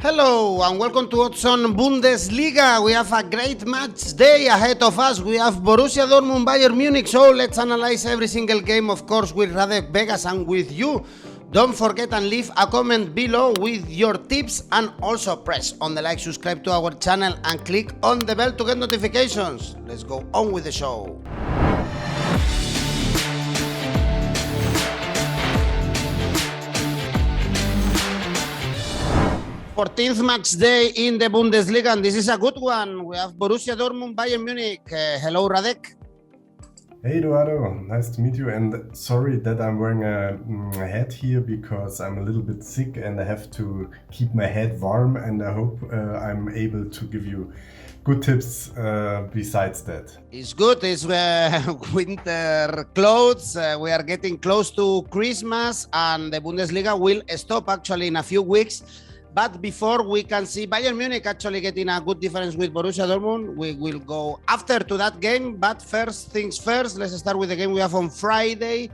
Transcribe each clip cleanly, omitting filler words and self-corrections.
Hello and welcome to Odds on Bundesliga. We have a great match day ahead of us. We have Borussia Dortmund, Bayern Munich. So let's analyze every single game, of course, with Radek Vegas and with you. Don't forget and leave a comment below with your tips, and also press on the like, subscribe to our channel and click on the bell to get notifications. Let's go on with the show. 14th match day in the Bundesliga, and this is a good one. We have Borussia Dortmund, Bayern Munich. Hello, Radek. Hey Eduardo, nice to meet you, and sorry that I'm wearing a hat here because I'm a little bit sick and I have to keep my head warm, and I hope I'm able to give you good tips besides that. It's good, it's winter clothes, we are getting close to Christmas and the Bundesliga will stop actually in a few weeks. But before we can see Bayern Munich actually getting a good difference with Borussia Dortmund, we will go after to that game. But first things first, let's start with the game we have on Friday.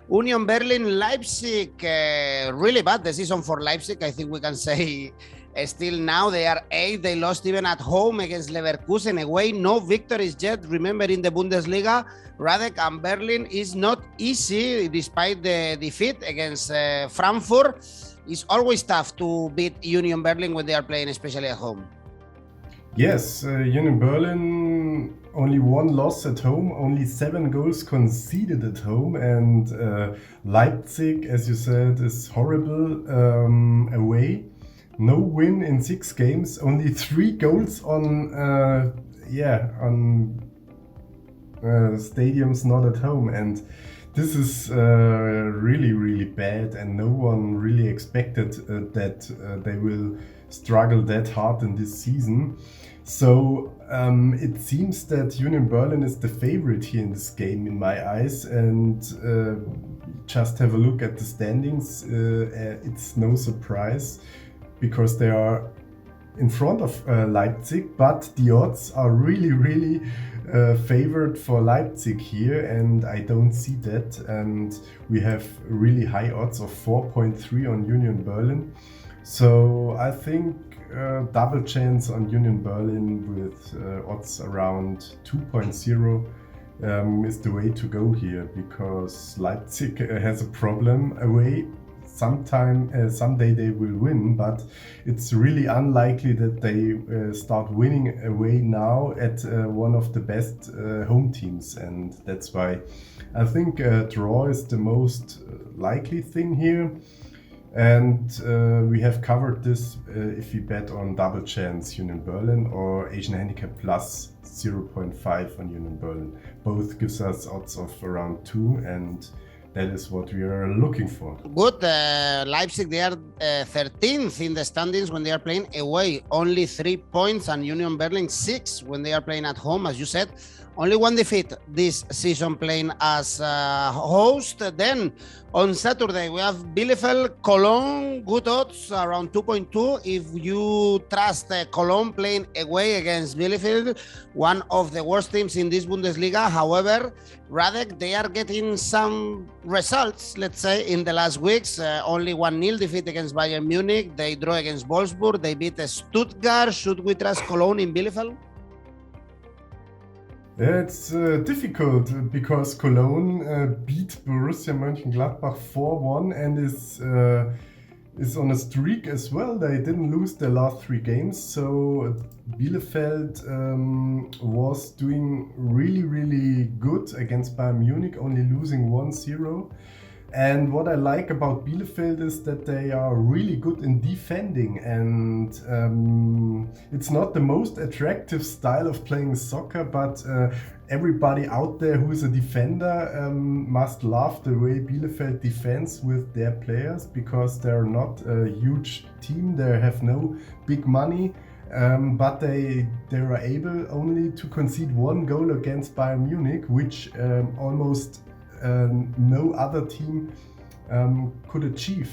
Union Berlin, Leipzig. Really bad decision for Leipzig, I think we can say. Still now they are 8th. They lost even at home against Leverkusen away. No victories yet. Remember, in the Bundesliga, Radek, and Berlin is not easy despite the defeat against Frankfurt. It's always tough to beat Union Berlin when they are playing, especially at home. Yes, Union Berlin only one loss at home, only 7 goals conceded at home, and Leipzig, as you said, is horrible away. No win in 6 games, only 3 goals on stadiums not at home, and this is really bad, and no one really expected that they will struggle that hard in this season. So it seems that Union Berlin is the favorite here in this game in my eyes, and just have a look at the standings. It's no surprise because they are in front of Leipzig, but the odds are really favored for Leipzig here, and I don't see that, and we have really high odds of 4.3 on Union Berlin. So I think double chance on Union Berlin with odds around 2.0 is the way to go here, because Leipzig has a problem away. Someday they will win, but it's really unlikely that they start winning away now at one of the best home teams, and that's why I think a draw is the most likely thing here. And we have covered this if we bet on double chance Union Berlin or Asian handicap plus 0.5 on Union Berlin. Both gives us odds of around 2, and that is what we are looking for. Good. Leipzig, they are 13th in the standings when they are playing away. Only 3 points, and Union Berlin 6 when they are playing at home. As you said, only 1 defeat this season playing as host. Then on Saturday, we have Bielefeld, Cologne, good odds around 2.2. If you trust Cologne playing away against Bielefeld, one of the worst teams in this Bundesliga. However, Radek, they are getting some results, let's say, in the last weeks. Only 1-0 defeat against Bayern Munich. They draw against Wolfsburg. They beat Stuttgart. Should we trust Cologne in Bielefeld? It's difficult because Cologne beat Borussia Mönchengladbach 4-1 and is on a streak as well. They didn't lose their last 3 games, so Bielefeld was doing really good against Bayern Munich, only losing 1-0. And what I like about Bielefeld is that they are really good in defending, and it's not the most attractive style of playing soccer, but everybody out there who is a defender must love the way Bielefeld defends with their players, because they're not a huge team, they have no big money, but they are able only to concede 1 goal against Bayern Munich, which almost no other team could achieve.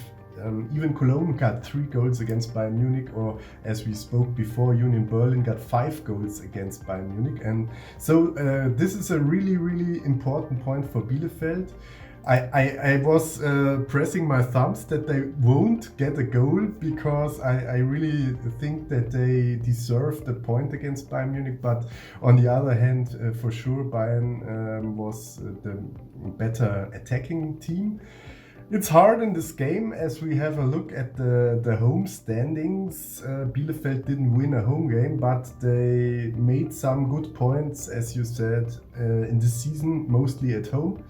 Even Cologne got 3 goals against Bayern Munich, or as we spoke before, Union Berlin got 5 goals against Bayern Munich. And so this is a really important point for Bielefeld. I was pressing my thumbs that they won't get a goal because I really think that they deserve the point against Bayern Munich. But on the other hand, for sure, Bayern was the better attacking team. It's hard in this game as we have a look at the home standings. Bielefeld didn't win a home game, but they made some good points, as you said, in this season, mostly at home.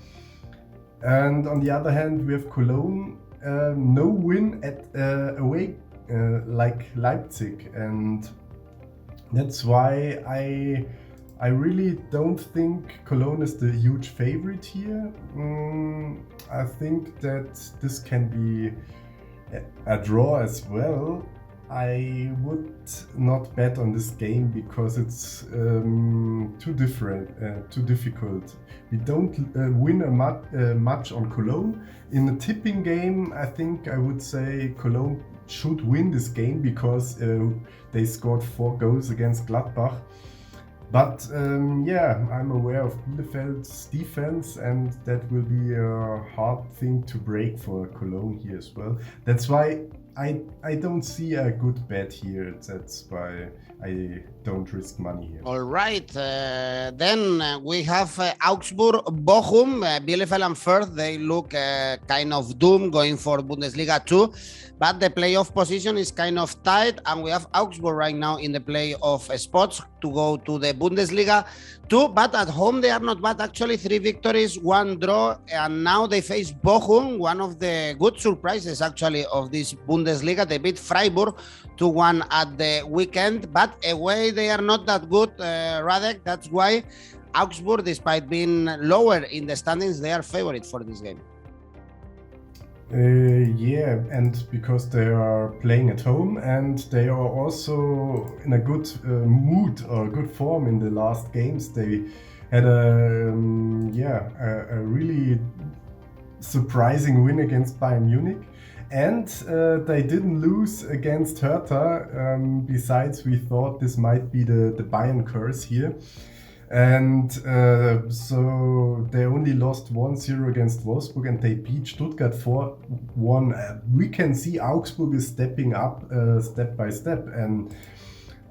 And on the other hand, we have Cologne, no win at away like Leipzig, and that's why I really don't think Cologne is the huge favorite here. I think that this can be a draw as well. I would not bet on this game because it's too difficult. We don't win much on Cologne. In a tipping game, I think I would say Cologne should win this game because they scored 4 goals against Gladbach. But yeah, I'm aware of Bielefeld's defense, and that will be a hard thing to break for Cologne here as well. That's why I don't see a good bet here. That's why I don't risk money here. All right. Then we have Augsburg, Bochum, Bielefeld and Furth. They look kind of doomed going for Bundesliga 2. But the playoff position is kind of tight. And we have Augsburg right now in the playoff spots to go to the Bundesliga 2. But at home, they are not bad. Actually, 3 victories, 1 draw. And now they face Bochum, one of the good surprises, actually, of this Bundesliga. They beat Freiburg 2-1 at the weekend. But away, they are not that good, Radek. That's why Augsburg, despite being lower in the standings, they are favorite for this game. Yeah, and because they are playing at home and they are also in a good mood or good form in the last games. They had a really surprising win against Bayern Munich. And they didn't lose against Hertha. Besides, we thought this might be the Bayern curse here. And so they only lost 1-0 against Wolfsburg and they beat Stuttgart 4-1. We can see Augsburg is stepping up step by step. And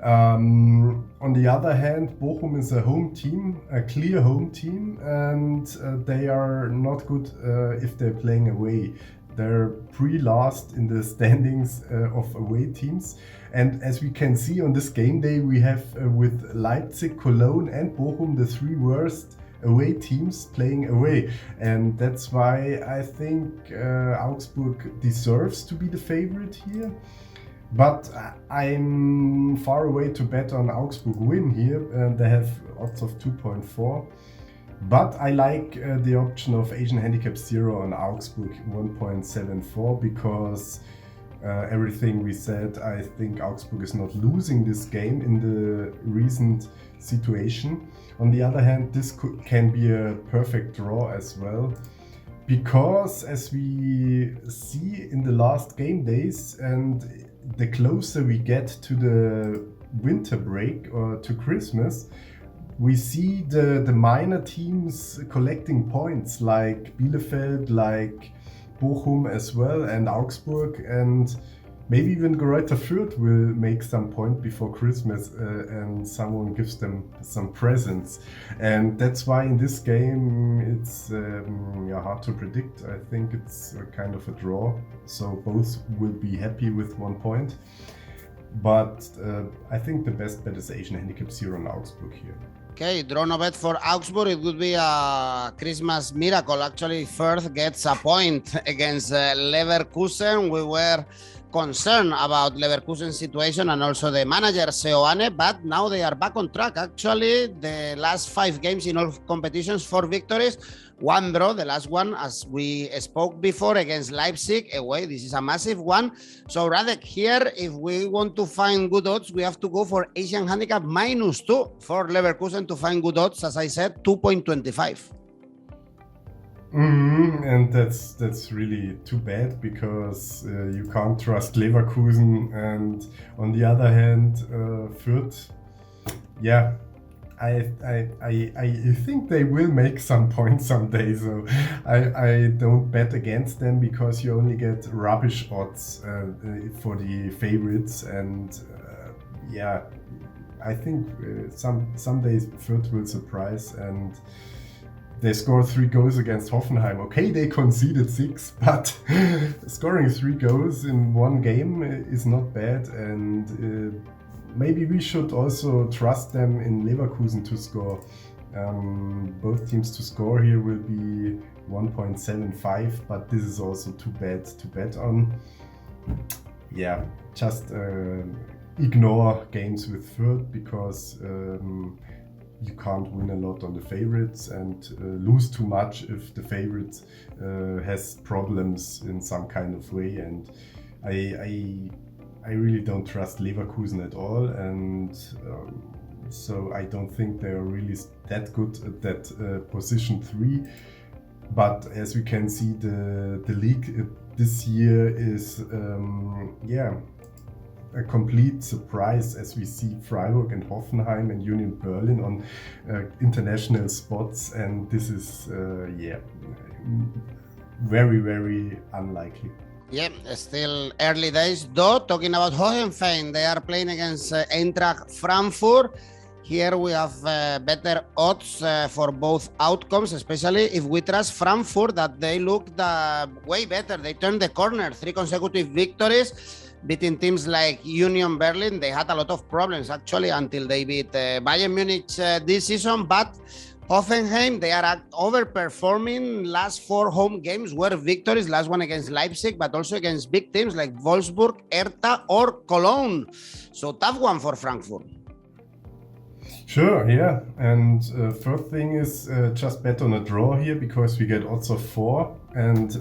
on the other hand, Bochum is a home team, a clear home team, and they are not good if they're playing away. They're pre-last in the standings of away teams. And as we can see on this game day, we have with Leipzig, Cologne and Bochum the 3 worst away teams playing away. And that's why I think Augsburg deserves to be the favorite here. But I'm far away to bet on Augsburg win here. They have odds of 2.4. But I like the option of Asian Handicap 0 on Augsburg 1.74 because everything we said, I think Augsburg is not losing this game in the recent situation. On the other hand, this can be a perfect draw as well. Because as we see in the last game days and the closer we get to the winter break or to Christmas, we see the minor teams collecting points like Bielefeld, like Bochum as well, and Augsburg, and maybe even Greuther Fürth will make some point before Christmas and someone gives them some presents. And that's why in this game it's hard to predict. I think it's a kind of a draw, so both will be happy with 1 point. But I think the best bet is Asian Handicap 0 on Augsburg here. Okay, draw no bet for Augsburg. It would be a Christmas miracle. Actually, Furth gets a point against Leverkusen. We were concerned about Leverkusen's situation and also the manager, 𝐬𝐭𝐚𝐲, but now they are back on track. Actually, the last 5 games in all competitions, 4 victories, 1 draw. The last one, as we spoke before, against Leipzig away. This is a massive one. So Radek, here, if we want to find good odds, we have to go for Asian Handicap -2 for Leverkusen to find good odds. As I said, 2.25. And that's really too bad because you can't trust Leverkusen, and on the other hand, Fürth, yeah, I think they will make some points someday, so I don't bet against them because you only get rubbish odds for the favorites, and yeah, I think some days Furth will surprise, and they scored 3 goals against Hoffenheim. Okay, they conceded 6, but scoring 3 goals in one game is not bad, and maybe we should also trust them in Leverkusen to score. Both teams to score here will be 1.75, but this is also too bad to bet on. Yeah, just ignore games with Furth because you can't win a lot on the favorites and lose too much if the favorites has problems in some kind of way. And I really don't trust Leverkusen at all, and so I don't think they are really that good at that position 3. But as we can see, the league this year is a complete surprise, as we see Freiburg and Hoffenheim and Union Berlin on international spots, and this is very, very unlikely. Yeah, still early days though. Talking about Hoffenheim, they are playing against Eintracht Frankfurt. Here we have better odds for both outcomes, especially if we trust Frankfurt that they looked way better. They turned the corner, 3 consecutive victories, beating teams like Union Berlin. They had a lot of problems actually until they beat Bayern Munich this season, but Hoffenheim, they are overperforming. Last 4 home games were victories, last one against Leipzig, but also against big teams like Wolfsburg, Hertha or Cologne. So tough one for Frankfurt. Sure, yeah. And first thing is just bet on a draw here because we get odds of 4 and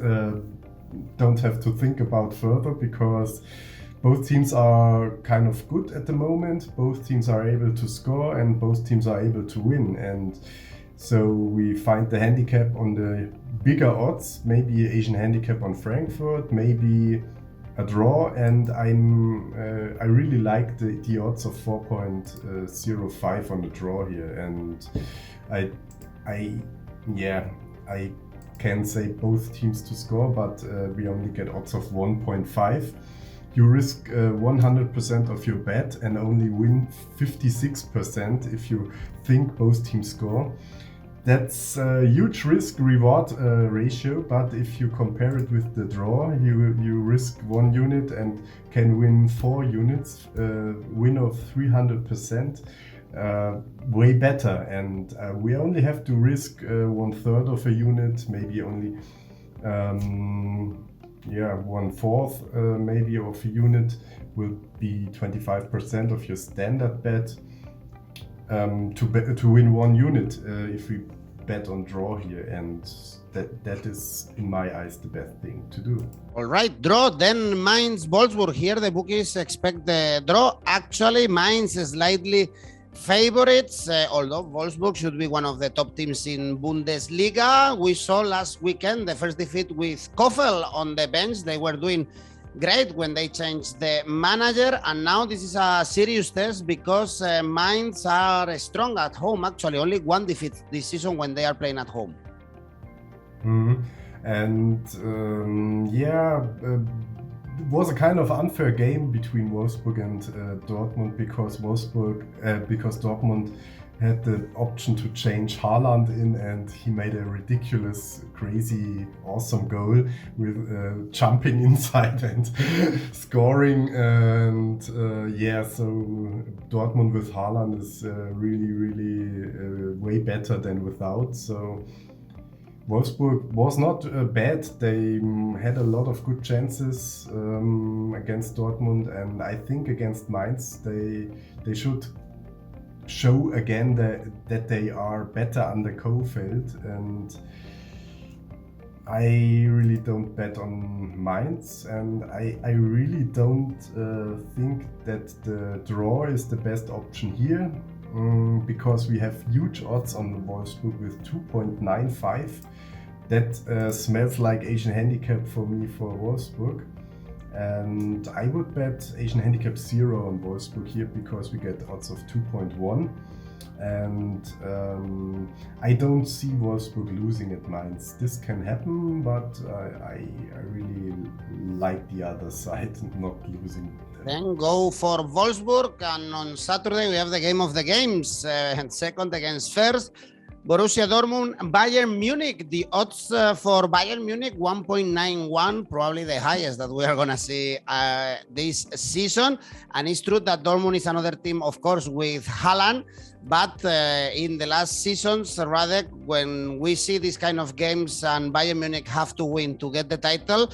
don't have to think about further because both teams are kind of good at the moment. Both teams are able to score and both teams are able to win. And so we find the handicap on the bigger odds, maybe Asian handicap on Frankfurt, maybe a draw, and I really like the odds of 4.05 on the draw here, and I can say both teams to score, but we only get odds of 1.5. You risk 100% of your bet and only win 56% if you think both teams score. That's a huge risk-reward ratio, but if you compare it with the draw, you risk 1 unit and can win 4 units, win of 300%, way better. And we only have to risk 1/3 of a unit, maybe only 1/4 maybe of a unit will be 25% of your standard bet. To win 1 unit if we bet on draw here, and that is in my eyes the best thing to do. All right, draw. Then Mainz, Wolfsburg. Here the bookies expect the draw. Actually, Mainz is slightly favorites, although Wolfsburg should be one of the top teams in Bundesliga. We saw last weekend the first defeat with 𝐿 on the bench. They were doing great when they changed the manager, and now this is a serious test because Mainz are strong at home. Actually, only 1 defeat this season when they are playing at home. And it was a kind of unfair game between Wolfsburg and Dortmund because Dortmund had the option to change Haaland in, and he made a ridiculous, crazy, awesome goal with jumping inside and scoring. And so Dortmund with Haaland is really way better than without. So Wolfsburg was not bad. They had a lot of good chances against Dortmund, and I think against Mainz they should show again that they are better under 𝐿𝐭𝐴, and I really don't bet on Mainz, and I really don't think that the draw is the best option here, because we have huge odds on the Wolfsburg with 2.95. That smells like Asian handicap for me for Wolfsburg. And I would bet Asian handicap 0 on Wolfsburg here because we get odds of 2.1. And I don't see Wolfsburg losing at Mainz. This can happen, but I really like the other side not losing. Then go for Wolfsburg, and on Saturday we have the game of the games, second against first. Borussia Dortmund, Bayern Munich. The odds for Bayern Munich 1.91, probably the highest that we are going to see this season. And it's true that Dortmund is another team, of course, with Haaland. But in the last seasons, Radek, when we see these kind of games and Bayern Munich have to win to get the title,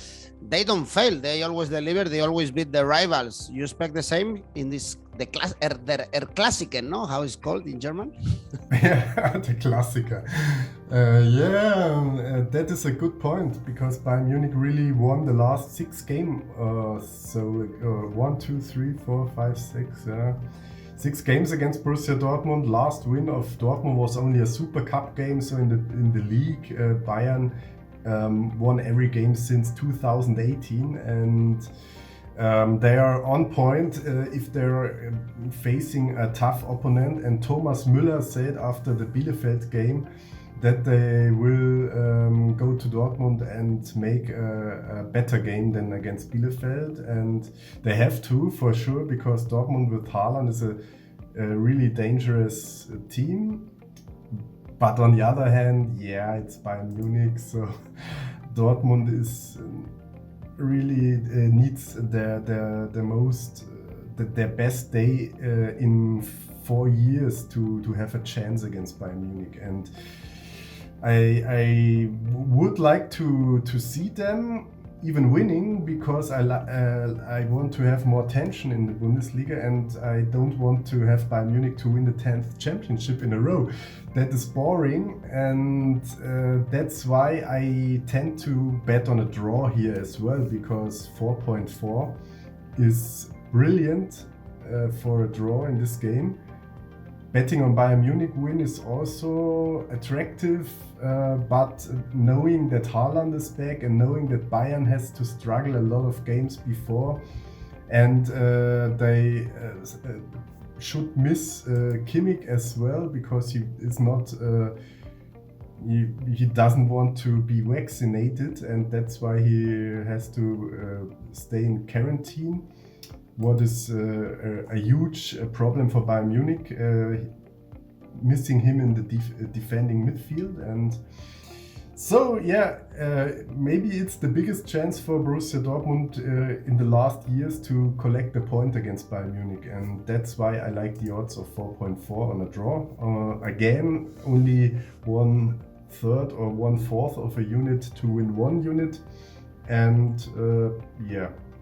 they don't fail. They always deliver. They always beat their rivals. You expect the same in this der Klassiker, no? How it's called in German? Yeah, the Klassiker. That is a good point, because Bayern Munich really won the last 6 games. 1, 2, 3, 4, 5, 6. 6 games against Borussia Dortmund. Last win of Dortmund was only a Super Cup game. So in the league, Bayern won every game since 2018, and they are on point if they're facing a tough opponent. And Thomas Müller said after the Bielefeld game that they will go to Dortmund and make a better game than against Bielefeld, and they have to, for sure, because Dortmund with Haaland is a really dangerous team. But on the other hand, it's Bayern Munich, so Dortmund is really needs their best day in 4 years to have a chance against Bayern Munich. And I would like to see them even winning, because I want to have more tension in the Bundesliga, and I don't want to have Bayern Munich to win the 10th championship in a row. That is boring, and that's why I tend to bet on a draw here as well, because 4.4 is brilliant for a draw in this game. Betting on Bayern Munich win is also attractive, but knowing that Haaland is back and knowing that Bayern has to struggle a lot of games before, and they should miss Kimmich as well, because he is not he doesn't want to be vaccinated, and that's why he has to stay in quarantine. What is a huge problem for Bayern Munich, missing him in the defending midfield. And so maybe it's the biggest chance for Borussia Dortmund in the last years to collect a point against Bayern Munich, and that's why I like the odds of 4.4 on a draw. Again, only 1/3 or 1/4 of a unit to win 1 unit, and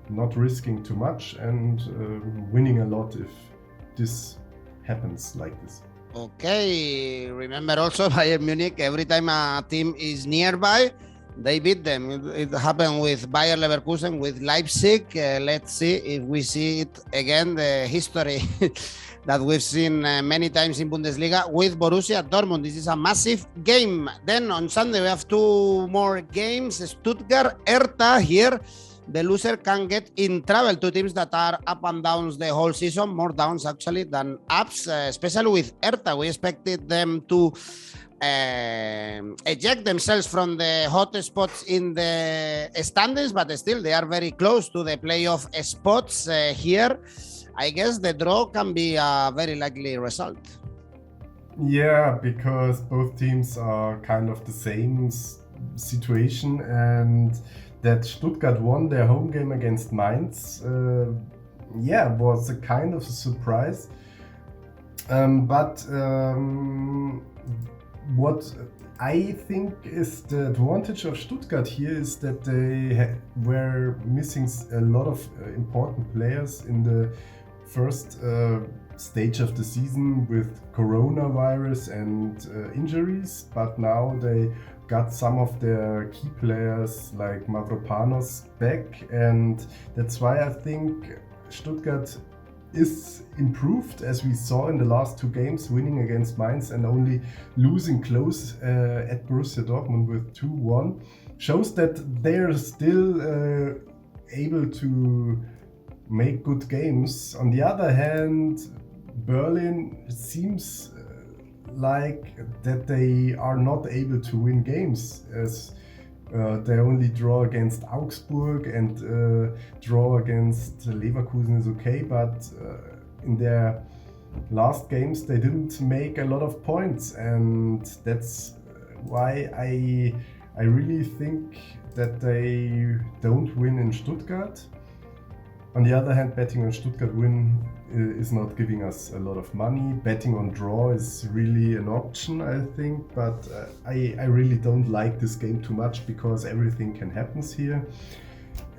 not risking too much and winning a lot if this happens like this. Okay, remember also Bayern Munich, every time a team is nearby, they beat them. It happened with Bayern Leverkusen, with Leipzig. Let's see if we see it again, the history that we've seen many times in Bundesliga with Borussia Dortmund. This is a massive game. Then on Sunday we have 2 more games. Stuttgart, Hertha here. The loser can get in trouble. 2 teams that are up and downs the whole season, more downs actually than ups, especially with Hertha. We expected them to eject themselves from the hot spots in the standings, but still they are very close to the playoff spots here. I guess the draw can be a very likely result. Yeah, because both teams are kind of the same situation, and that Stuttgart won their home game against Mainz, was a kind of a surprise. But what I think is the advantage of Stuttgart here is that they were missing a lot of important players in the first stage of the season with coronavirus and injuries, but now they got some of their key players like Mavropanos back, and that's why I think Stuttgart is improved, as we saw in the last 2 games, winning against Mainz and only losing close at Borussia Dortmund with 2-1. Shows that they're still able to make good games. On the other hand, Berlin seems like that they are not able to win games, as they only draw against Augsburg and draw against Leverkusen is okay, but in their last games they didn't make a lot of points, and that's why I really think that they don't win in Stuttgart. On the other hand, betting on Stuttgart win is not giving us a lot of money. Betting on draw is really an option, I think, but I really don't like this game too much because everything can happen here.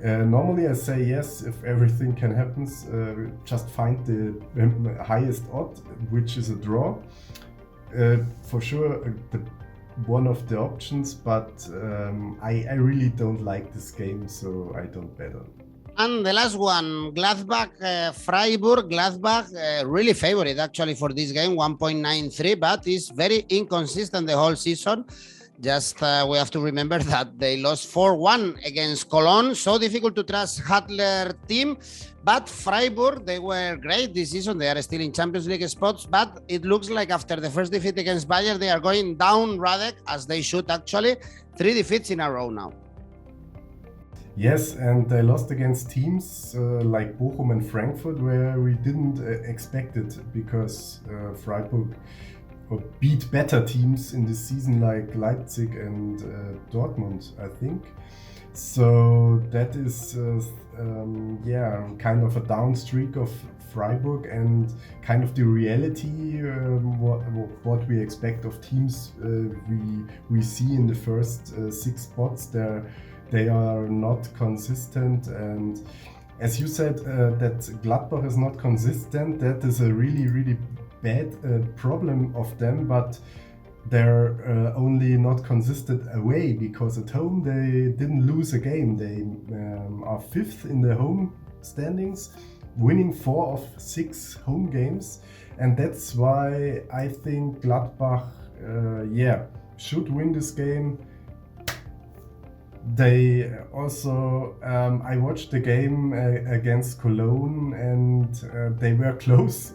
Normally I say yes, if everything can happen, just find the highest odd, which is a draw. For sure, one of the options, but I really don't like this game, so I don't bet on. And the last one, Gladbach, Freiburg. Gladbach, really favorite actually for this game, 1.93, but is very inconsistent the whole season. Just we have to remember that they lost 4-1 against Cologne, so difficult to trust Hadler team. But Freiburg, they were great this season. They are still in Champions League spots, but it looks like after the first defeat against Bayern, they are going down, Radek, as they should actually. 3 defeats in a row now. Yes, and they lost against teams like Bochum and Frankfurt, where we didn't expect it, because Freiburg beat better teams in this season like Leipzig and Dortmund, I think. So that is kind of a down streak of Freiburg, and kind of the reality what we expect of teams we see in the first 6 spots. They are not consistent, and as you said, that Gladbach is not consistent. That is a really bad problem of them, but they're only not consistent away, because at home they didn't lose a game. They are 5th in the home standings, winning 4 of 6 home games, and that's why I think Gladbach should win this game. They also, I watched the game against Cologne, and they were close.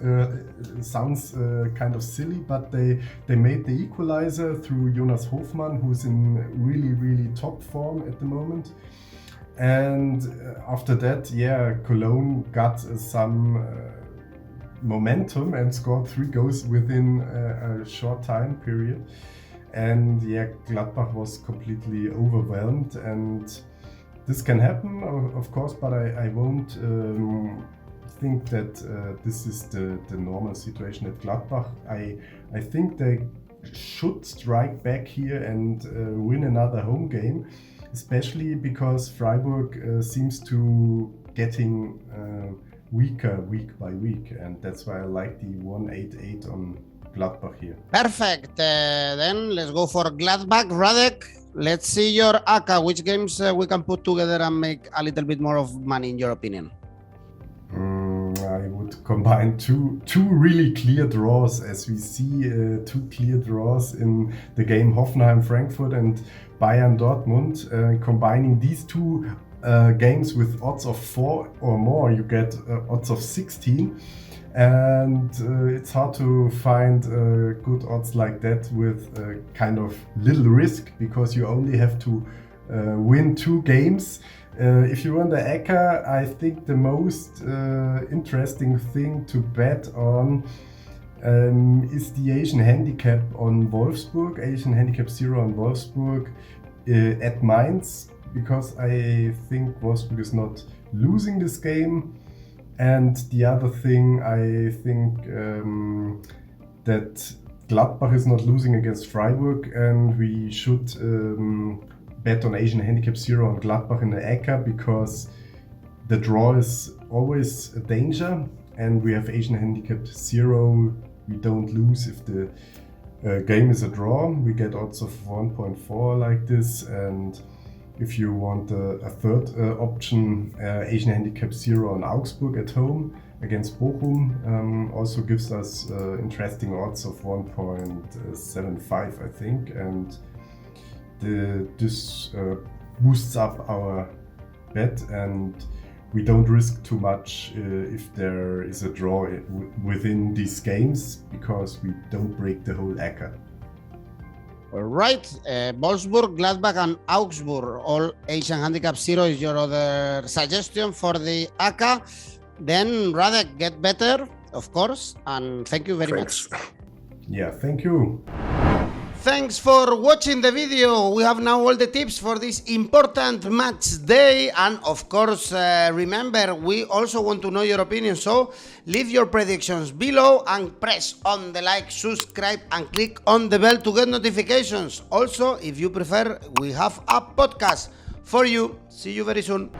Sounds kind of silly, but they made the equalizer through Jonas Hofmann, who's in really top form at the moment. And after that, Cologne got some momentum and scored 3 goals within a short time period. And Gladbach was completely overwhelmed, and this can happen, of course, but I won't think that this is the normal situation at Gladbach. I think they should strike back here and win another home game, especially because Freiburg seems to getting weaker week by week, and that's why I like the 188 on Gladbach here. Perfect. Then let's go for Gladbach. Radek, let's see your 𝐿𝐴. Which games we can put together and make a little bit more of money, in your opinion? I would combine two really clear draws, as we see 2 clear draws in the game Hoffenheim, Frankfurt and Bayern, Dortmund. Combining these 2 games with odds of 4 or more, you get odds of 16. And it's hard to find good odds like that with kind of little risk, because you only have to win 2 games. If you run the 𝐿𝐴, I think the most interesting thing to bet on is the Asian handicap on Wolfsburg, Asian handicap 0 on Wolfsburg at Mainz, because I think Wolfsburg is not losing this game. And the other thing, I think that Gladbach is not losing against Freiburg, and we should bet on Asian handicap 0 on Gladbach in the 𝐿𝐴, because the draw is always a danger, and we have Asian handicap 0. We don't lose if the game is a draw. We get odds of 1.4 like this, and if you want a third option, Asian handicap 0 on Augsburg at home against Bochum, also gives us interesting odds of 1.75, I think, and this boosts up our bet. And we don't risk too much if there is a draw within these games, because we don't break the whole 𝐬𝐭𝐿. All right, Wolfsburg, Gladbach and Augsburg, all Asian handicap 0 is your other suggestion for the 𝐬𝐭𝐿. Then Radek, get better, of course, and thank you very much. Yeah, thank you. Thanks for watching the video. We have now all the tips for this important match day, and of course, remember, we also want to know your opinion, so leave your predictions below and press on the like, subscribe and click on the bell to get notifications. Also, if you prefer, we have a podcast for you. See you very soon.